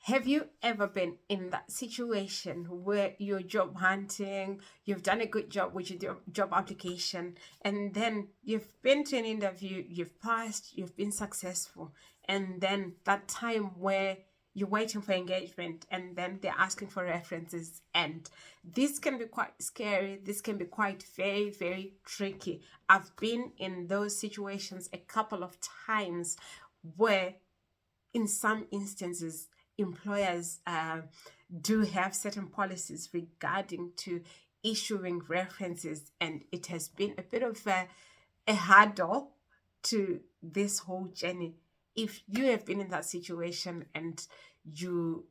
Have you ever been in that situation where you're job hunting, you've done a good job with your job application, and then you've been to an interview, you've passed, you've been successful, and then that time where you're waiting for engagement and then they're asking for references, and this can be quite scary, this can be quite very, very tricky. I've been in those situations a couple of times where in some instances employers do have certain policies regarding to issuing references, and it has been a bit of a hurdle to this whole journey. If you have been in that situation and you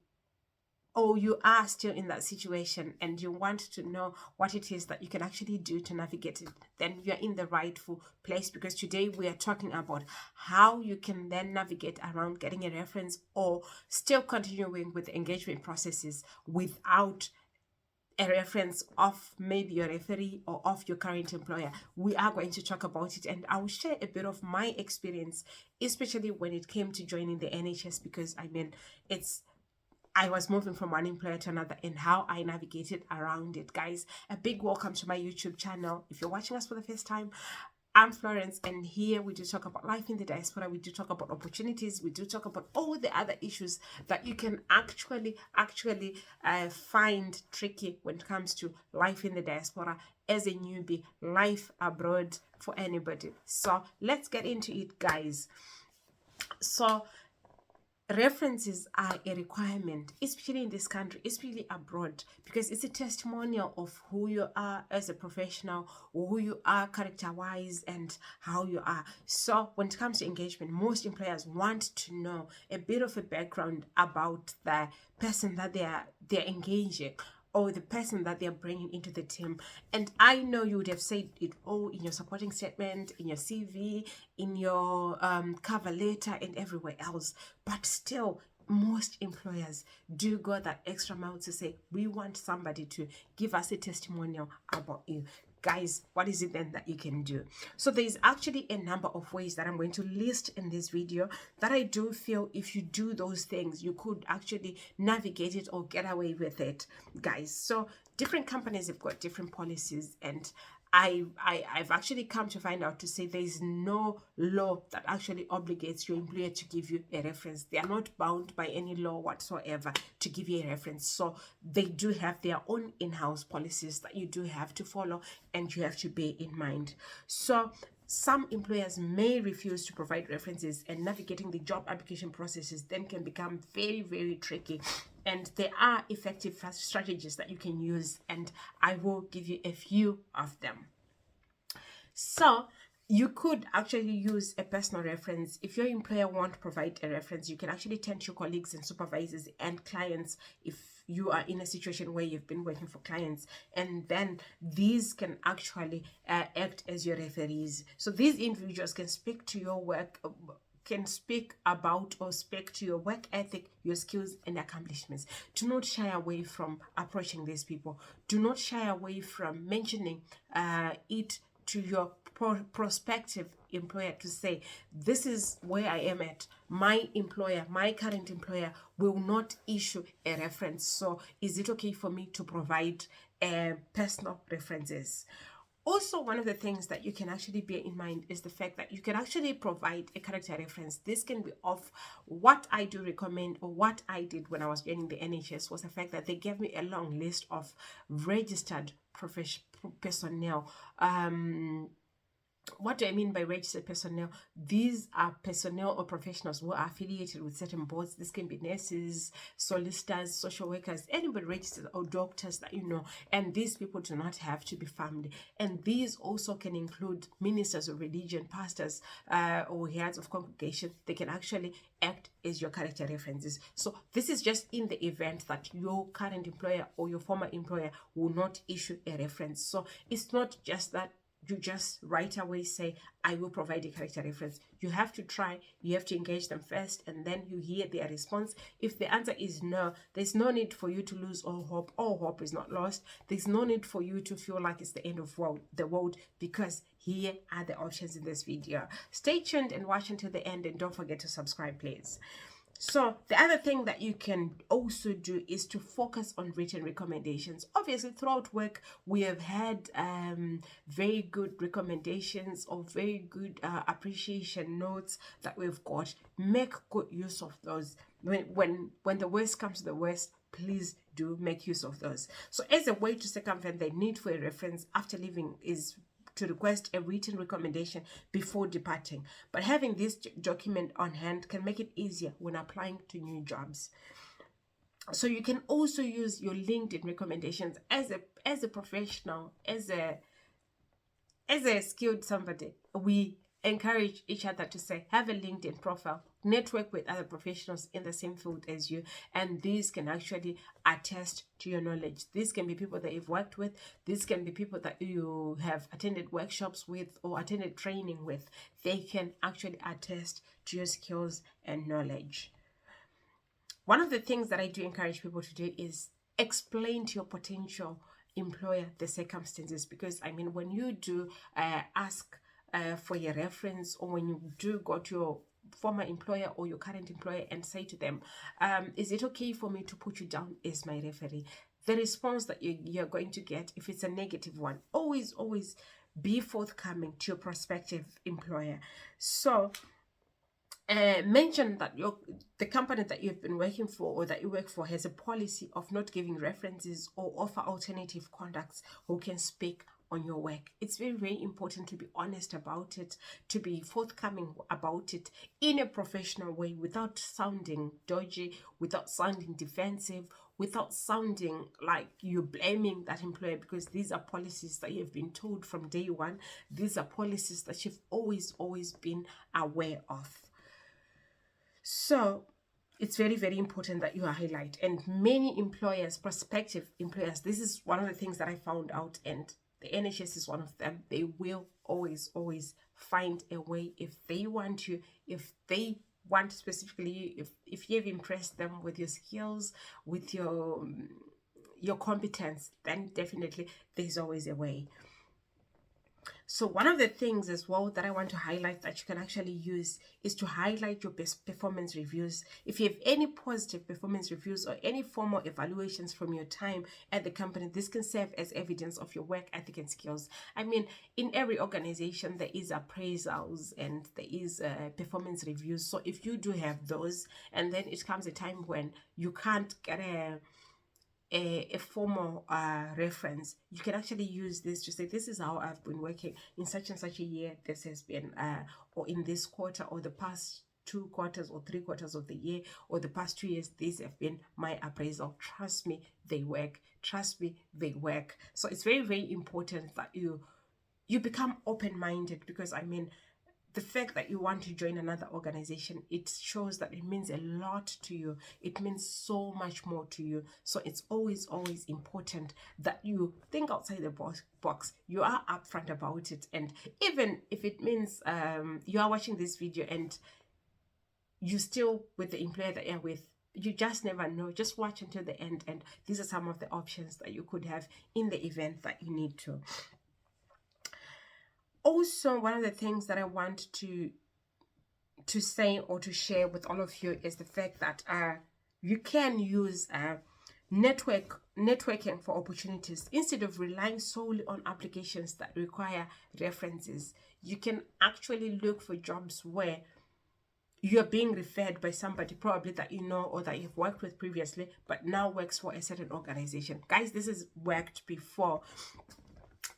you are still in that situation and you want to know what it is that you can actually do to navigate it, then you're in the rightful place, because today we are talking about how you can then navigate around getting a reference or still continuing with the engagement processes without a reference of maybe your referee or of your current employer. We are going to talk about it, and I will share a bit of my experience, especially when it came to joining the NHS, because I was moving from one employer to another and how I navigated around it. Guys, a big welcome to my YouTube channel. If you're watching us for the first time, I'm Florence, and here we do talk about life in the diaspora. We do talk about opportunities. We do talk about all the other issues that you can actually find tricky when it comes to life in the diaspora as a newbie, life abroad for anybody. So let's get into it, guys. So references are a requirement, especially in this country, especially abroad, because it's a testimonial of who you are as a professional, or who you are character-wise, and how you are. So when it comes to engagement, most employers want to know a bit of a background about the person that they're engaging, or the person that they're bringing into the team. And I know you would have said it all in your supporting statement, in your CV, in your cover letter, and everywhere else. But still, most employers do go that extra mile to say, we want somebody to give us a testimonial about you. Guys, what is it then that you can do? So there's actually a number of ways that I'm going to list in this video that I do feel if you do those things, you could actually navigate it or get away with it, guys. So different companies have got different policies, and I've actually come to find out to say there is no law that actually obligates your employer to give you a reference. They are not bound by any law whatsoever to give you a reference. So they do have their own in-house policies that you do have to follow and you have to bear in mind. So some employers may refuse to provide references, and navigating the job application processes then can become very, very tricky. And there are effective strategies that you can use, and I will give you a few of them. So you could actually use a personal reference. If your employer won't provide a reference, you can actually turn to your colleagues and supervisors and clients if you are in a situation where you've been working for clients, and then these can actually act as your referees. So these individuals can speak to your work, can speak about or speak to your work ethic, your skills and accomplishments. Do not shy away from approaching these people. Do not shy away from mentioning it to your prospective employer, to say, this is where I am at. My employer, my current employer, will not issue a reference. So is it okay for me to provide personal references? Also, one of the things that you can actually bear in mind is the fact that you can actually provide a character reference. This can be of what I do recommend, or what I did when I was joining the NHS was the fact that they gave me a long list of registered personnel. What do I mean by registered personnel? These are personnel or professionals who are affiliated with certain boards. This can be nurses, solicitors, social workers, anybody registered, or doctors that you know. And these people do not have to be family. And these also can include ministers of religion, pastors, or heads of congregation. They can actually act as your character references. So this is just in the event that your current employer or your former employer will not issue a reference. So it's not just that you just right away say, I will provide a character reference. You have to try, you have to engage them first, and then you hear their response. If the answer is no, there's no need for you to lose all hope. All hope is not lost. There's no need for you to feel like it's the end of the world, because here are the options in this video. Stay tuned and watch until the end, and don't forget to subscribe, please. So the other thing that you can also do is to focus on written recommendations. Obviously, throughout work, we have had very good recommendations or very good appreciation notes that we've got. Make good use of those. When the worst comes to the worst, please do make use of those. So as a way to circumvent the need for a reference after leaving is to request a written recommendation before departing. But having this document on hand can make it easier when applying to new jobs. So you can also use your LinkedIn recommendations as a professional, as a skilled somebody. We encourage each other to say, have a LinkedIn profile, network with other professionals in the same field as you, and these can actually attest to your knowledge. These can be people that you've worked with, these can be people that you have attended workshops with or attended training with. They can actually attest to your skills and knowledge. One of the things that I do encourage people to do is explain to your potential employer the circumstances, because I mean, when you do ask for your reference, or when you do go to your former employer or your current employer and say to them, is it okay for me to put you down as my referee? The response that you're going to get, if it's a negative one, always be forthcoming to your prospective employer. So mention that the company that you've been working for or that you work for has a policy of not giving references or offer alternative contacts who can speak on your work. It's very, very important to be honest about it, to be forthcoming about it in a professional way, without sounding dodgy, without sounding defensive, without sounding like you're blaming that employer, because these are policies that you've been told from day one. These are policies that you've always been aware of. So it's very, very important that you highlight. And many employers, prospective employers, this is one of the things that I found out, and the NHS is one of them. They will always find a way if they want you, if they want specifically, if you've impressed them with your skills, with your competence, then definitely there's always a way. So one of the things as well that I want to highlight that you can actually use is to highlight your best performance reviews. If you have any positive performance reviews or any formal evaluations from your time at the company, this can serve as evidence of your work ethic and skills. I mean, in every organization, there is appraisals and there is performance reviews. So if you do have those, and then it comes a time when you can't get a formal reference, you can actually use this to say, this is how I've been working in such and such a year. This has been or in this quarter, or the past 2 quarters or 3 quarters of the year, or the past 2 years, these have been my appraisal. Trust me, they work. Trust me, they work. So it's very, very important that you become open-minded, because I mean, the fact that you want to join another organization, it shows that it means a lot to you. It means so much more to you. So it's always important that you think outside the box. You are upfront about it. And even if it means you are watching this video and you still with the employer that you're with, you just never know. Just watch until the end. And these are some of the options that you could have in the event that you need to. Also, one of the things that I want to say or to share with all of you is the fact that you can use networking for opportunities. Instead of relying solely on applications that require references, you can actually look for jobs where you're being referred by somebody probably that you know or that you've worked with previously, but now works for a certain organization. Guys, this has worked before.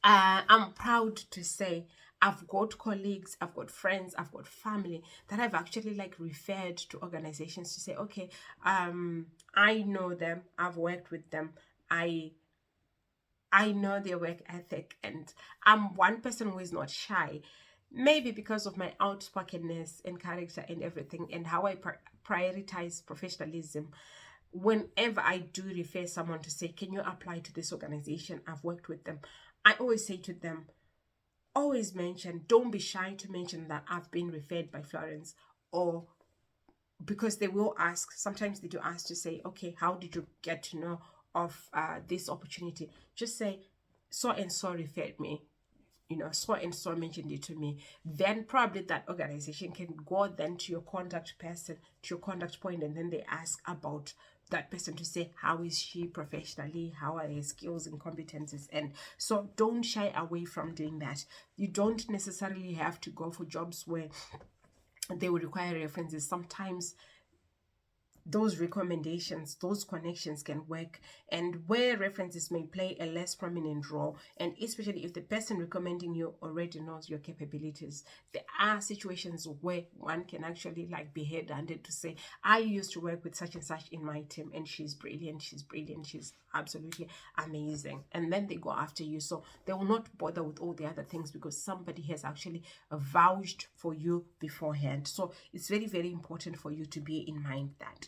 I'm proud to say I've got colleagues, I've got friends, I've got family that I've actually like referred to organizations to say, okay, I know them, I've worked with them, I know their work ethic, and I'm one person who is not shy. Maybe because of my outspokenness and character and everything, and how I prioritize professionalism. Whenever I do refer someone to say, can you apply to this organization? I've worked with them. I always say to them, always mention, don't be shy to mention that I've been referred by Florence, or because they will ask, sometimes they do ask to say, okay, how did you get to know of this opportunity? Just say, so and so referred me. so and so mentioned it to me, then probably that organization can go then to your contact person, to your contact point, and then they ask about that person to say, how is she professionally? How are her skills and competencies? And so don't shy away from doing that. You don't necessarily have to go for jobs where they will require references. Sometimes those recommendations, those connections can work, and where references may play a less prominent role, and especially if the person recommending you already knows your capabilities. There are situations where one can actually like be headhunted to say, I used to work with such and such in my team, and she's brilliant, she's absolutely amazing, and then they go after you. So they will not bother with all the other things because somebody has actually vouched for you beforehand. So it's very, very important for you to be in mind that.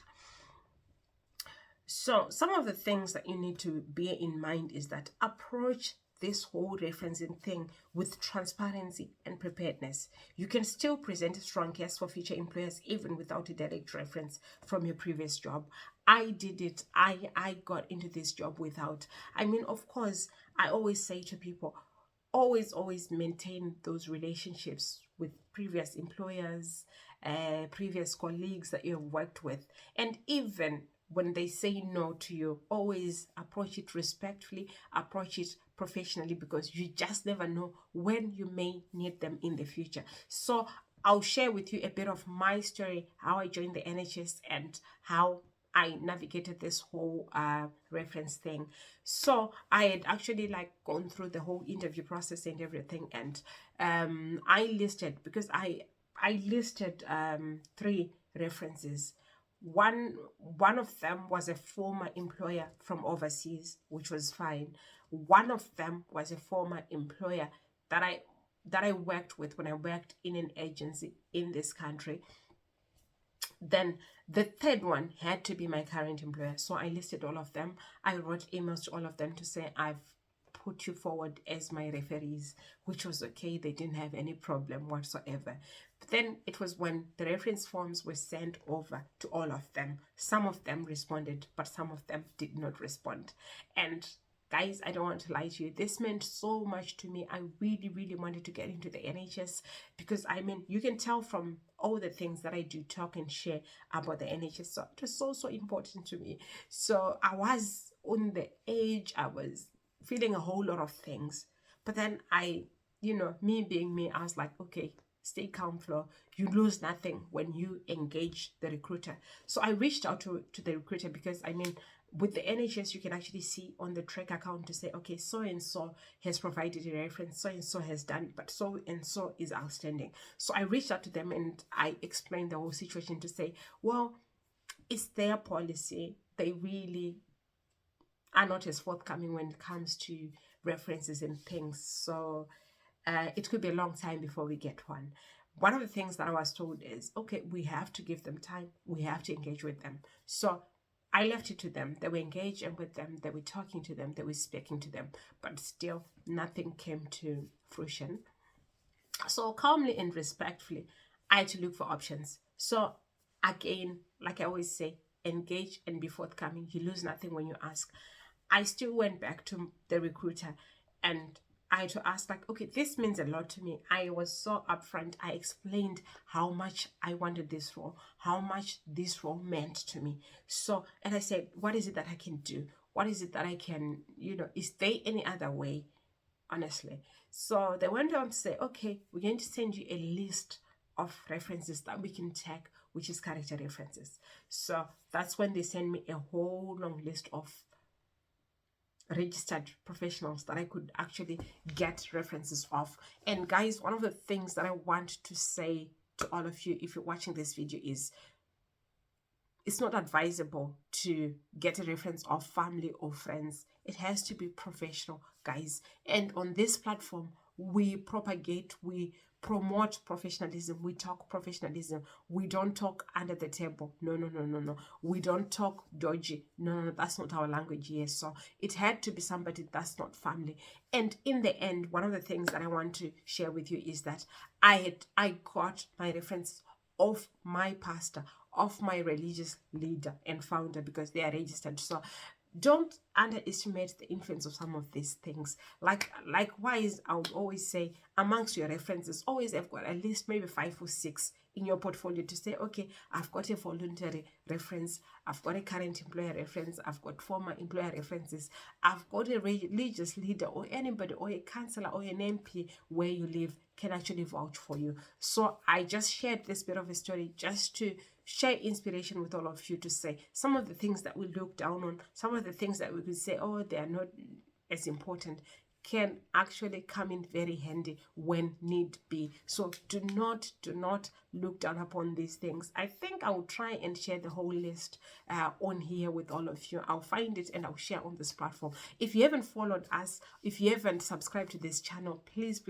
So some of the things that you need to bear in mind is that approach this whole referencing thing with transparency and preparedness. You can still present a strong case for future employers even without a direct reference from your previous job. I did it. I got into this job without. I mean, of course, I always say to people, always maintain those relationships with previous employers, previous colleagues that you have worked with, and even when they say no to you, always approach it respectfully, approach it professionally, because you just never know when you may need them in the future. So I'll share with you a bit of my story, how I joined the NHS and how I navigated this whole reference thing. So I had actually like gone through the whole interview process and everything, and I listed, because I listed 3 references. One of them was a former employer from overseas, which was fine. One of them was a former employer that I worked with when I worked in an agency in this country. Then the third one had to be my current employer. So I listed all of them. I wrote emails to all of them to say, I've put you forward as my referees, which was okay. They didn't have any problem whatsoever. But then it was when the reference forms were sent over to all of them. Some of them responded, but some of them did not respond. And guys, I don't want to lie to you, this meant so much to me. I really wanted to get into the NHS because, I mean, you can tell from all the things that I do talk and share about the NHS. So it was so important to me. So I was on the edge. I was feeling a whole lot of things. But then me being me, I was like, okay, stay calm, Flo. You lose nothing when you engage the recruiter. So I reached out to the recruiter because, I mean, with the NHS, you can actually see on the track account to say, okay, so and so has provided a reference, so and so has done it, but so and so is outstanding. So I reached out to them and I explained the whole situation to say, well, it's their policy. They really are not as forthcoming when it comes to references and things. So it could be a long time before we get one. One of the things that I was told is, okay, we have to give them time. We have to engage with them. So I left it to them. They were engaged and with them. They were talking to them. They were speaking to them. But still, nothing came to fruition. So calmly and respectfully, I had to look for options. So again, like I always say, engage and be forthcoming. You lose nothing when you ask. I still went back to the recruiter and I had to ask, like, okay, this means a lot to me. I was so upfront. I explained how much I wanted this role, how much this role meant to me. So, and I said, what is it that I can do? What is it that I can, is there any other way? Honestly. So they went on to say, okay, we're going to send you a list of references that we can check, which is character references. So that's when they send me a whole long list of registered professionals that I could actually get references of. And guys, one of the things that I want to say to all of you, if you're watching this video, is it's not advisable to get a reference of family or friends. It has to be professional, guys. And on this platform, we promote professionalism. We talk professionalism. We don't talk under the table. No. We don't talk dodgy. No, that's not our language here. So it had to be somebody that's not family. And in the end, one of the things that I want to share with you is that I got my reference of my pastor, of my religious leader and founder, because they are registered. So don't underestimate the influence of some of these things. Likewise, I would always say, amongst your references, always have got at least maybe 5 or 6 in your portfolio to say, okay, I've got a voluntary reference, I've got a current employer reference, I've got former employer references, I've got a religious leader or anybody or a counselor or an MP where you live can actually vouch for you. So I just shared this bit of a story just to share inspiration with all of you, to say some of the things that we look down on, some of the things that we could say, oh, they are not as important, can actually come in very handy when need be. So do not look down upon these things. I think I will try and share the whole list on here with all of you. I'll find it and I'll share on this platform. If you haven't followed us, if you haven't subscribed to this channel, please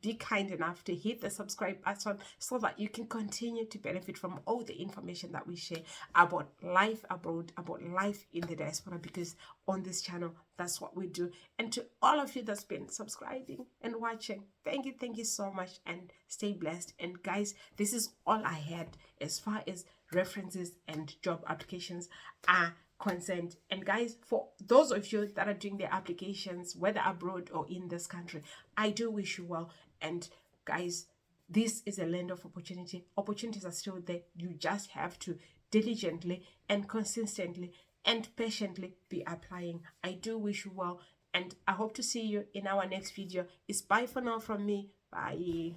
be kind enough to hit the subscribe button so that you can continue to benefit from all the information that we share about life abroad, about life in the diaspora, because on this channel, that's what we do. And to all of you that's been subscribing and watching, thank you so much, and stay blessed. And guys, this is all I had as far as references and job applications are concerned. And guys, for those of you that are doing their applications, whether abroad or in this country, I do wish you well. And guys, this is a land of opportunity. Opportunities are still there. You just have to diligently and consistently and patiently be applying. I do wish you well, and I hope to see you in our next video. It's bye for now from me. Bye.